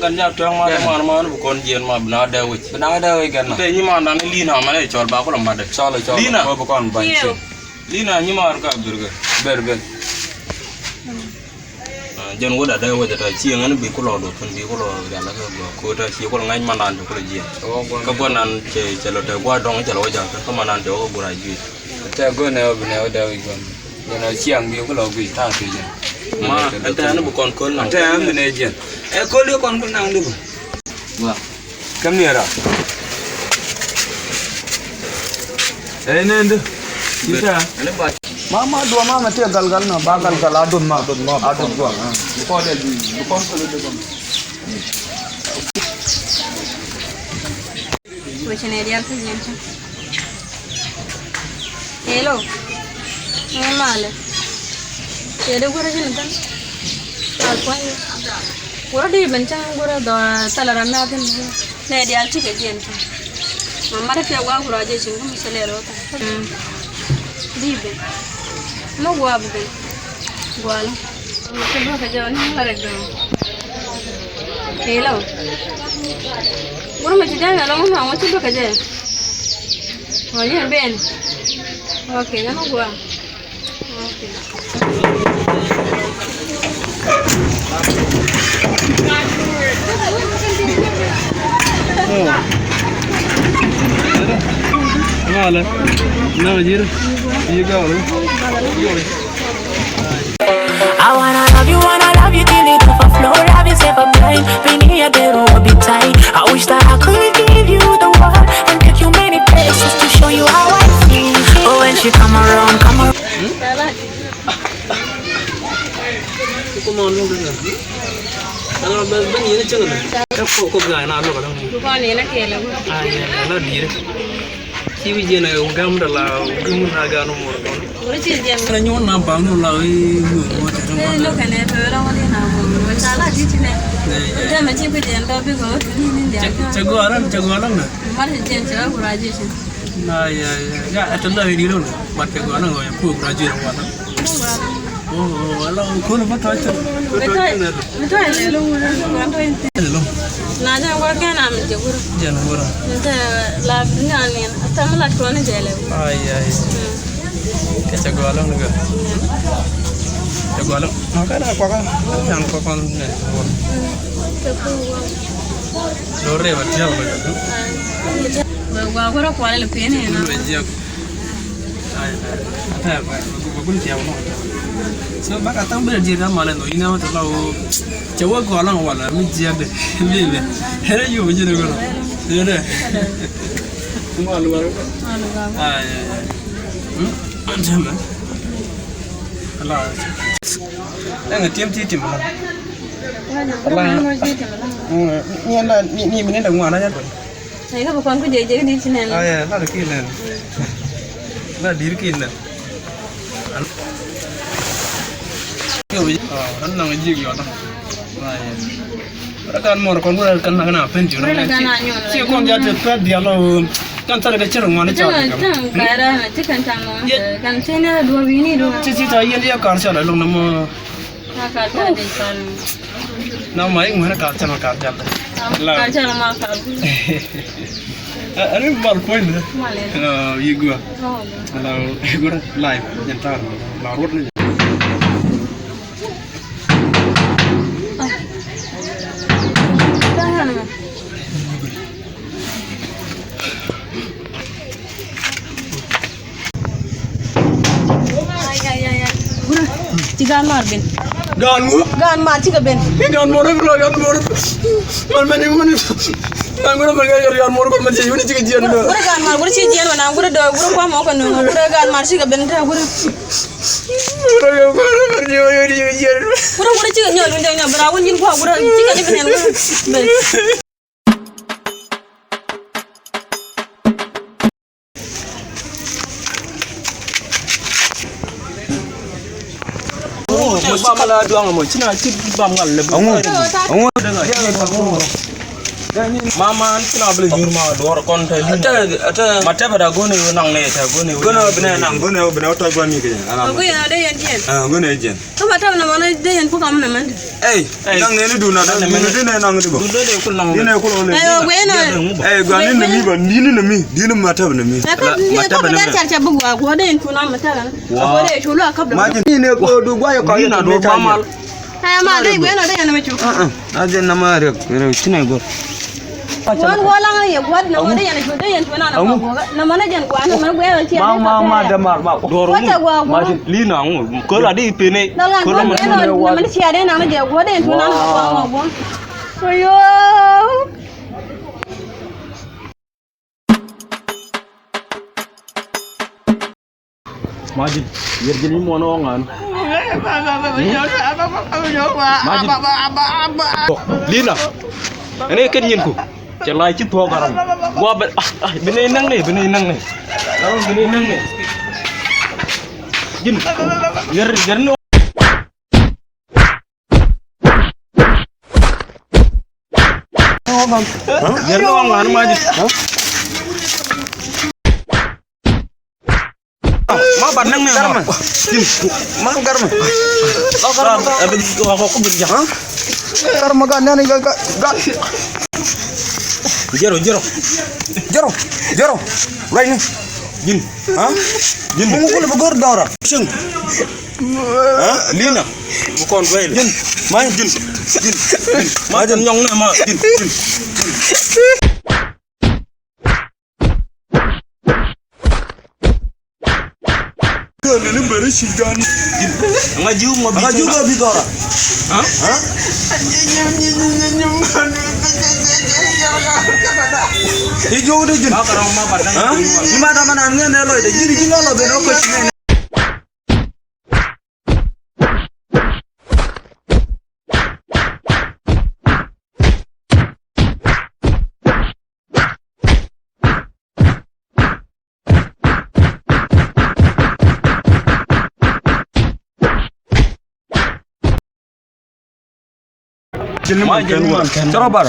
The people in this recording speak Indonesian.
kan ya tuang mana bukan jian mah benar ada kan. Tapi ni mana ni lina mana col ba aku lemah deh. Col. Lina. Oh bukan banci. Lina ni mah harga Ber. Jangan gua ada wajah tak ciang kan bikulo do pun bikulo jalan ke dah cia kalau ngain mana anda kalau jian. Kebunan celo dah gua dong celo wajah kan kemana anda gua buraji. Cak gua neo ada kan. Yang ciang bikulo gua tak sih. Ma, ada anu bukan kol nang. Ada anu ni jian. Kol dia kon nang dulu. Wah. Kam ni ada. Ini anda. Kita. Ini baca. Mama dua mama tiga gal na bagal adun gua. Bukan ada bukan kalau dia kan. Macam ni dia tu macam. Hello. Normal. Ada gua rasa nanti. Apa ni? Gua di bencang gua dah talaran na tu. Ni dia tu kejian tu. Mama dah pihak gua aja sih, gua mesti lewat. Di ben. Mau gua bukan, gua lah. Coba kerja ni lari dong. Hello. Gua macam jangan kalau mau coba kerja. Oh ya Ben. Oke, kan gua. Oke. Mana? Nama jir. Iya kau. I wanna love you till it overflow. Love you safe and blind. Been here, there, will be tight. I wish that I could give you the world and take you many places to show you how I feel. Oh, when she come around. Kau mau nunggu kan? Kalau begini ni cakap ni. Kau gaya nak lo kalau ni. Bukan ni nak kela. Ayah, lah dia. Kiwi je nak ugam dalam ugam naga nomor. Gua ciri dia. Kalau nyon nampak tu lah, Lo kan ni orang mana nama. Masalah di sini. Dia macam kerja tapi gua ni dia. Caguaran na. Mana kerja cakap gua aja sih. Nah ya, itu dah ini loh. Buat caguaran gua yang pun graduate orang. Oh, kalau kau nak betul aja. Betul lo. Gua tu ini. Nah, jangan gua kan ambil jauh. Jangan gua. Nanti lab ni ani. Atau malah kau ni jalan. Ayah. Caguaran juga. Caguaran. Makanya aku kan jangan kau kan. Lore macam apa? Gua orang kuala lebih ni. Macam. Apa? Aku ni siapa? So baka tang ber jira malan no ina wata lawo jawa ko lan wala mi jiya de bebe hele yo mi jira ko dede mo alu wala ay anjama ala nga tiam tim la ala ni mene da ngwana ya saya kan bukan ku jeje di sini ay la kilen la dir kilen kan nang jig yo ta kan mor kon gua kan na pen ju na si kon ja te pa dia lo kan tare ke cerong mana cha kan kara na chicken tango kan sene dua bini do si ta yen ya kar cha lo namo ka ta de kan na mai ngwana ka cha ka ja ka cha ma ka ani mal point male yi gua ala gua live jentar la rot ni Gan mar ben. Gan mar ciga ben. Gan mor ko gan mor. Man. Gan mor ko gan mor ko man ci yuni ciga jian do. Gura gan mar gura ci jian wana gura do gura ko mo ko no gura gan mar ciga ben ta gura. Gura ciga nyol ndeng bra won yin ko gura ciga ni ben ben. Bam la doang mo cina cip bam ngal le. Angu. Dengar. Mama kina beli jurma dor konta ata mata pada gone nang ne ta gone bena ota gwani ke Aku ya ada yang jen. gone jen Kau mata mana ada yang pun kamu nama. nang ne du na da ne nang du dudo de kul nang ne kul ole Ayo, gue na. gwani ne mi ba ni ne mi di ne mata ne mi Mata ba na charcha bugu aku ada yang pun nama mata. Aku ada yang chulu akap. ma ni ne ko du gwa yo ka na do bamal Ayo ma ada gue na ada yang nama chu. aje na ma re chine go Wan wala ya buat nama ada yang chu ada yang chu na nama nama na jan gua nama gue yang cia. ma da ma dor ma li na ngu ko la di pene ko la ma nama cia ada nama dia gua ada yang chu na nama gua. Ayo. Majid yer jeni mono ngan lina ene ken yin ku ci lay ci to garam wa bene nang ne bene nang ne jin yer no yer no ngan Majid ma ban nang ne ma jin ma garma abin ko berjang garma ga nani ga jero right ni jin jin mo ko le bagor dara sing lina bu kon way jin ma jin ma jin nyong ne ma jin ni bari shigan ngaju ga bi dara ijo de jin ma karang ma badang ni ma da mana ngene lo de jiri jilo lo be no ko chine Coba,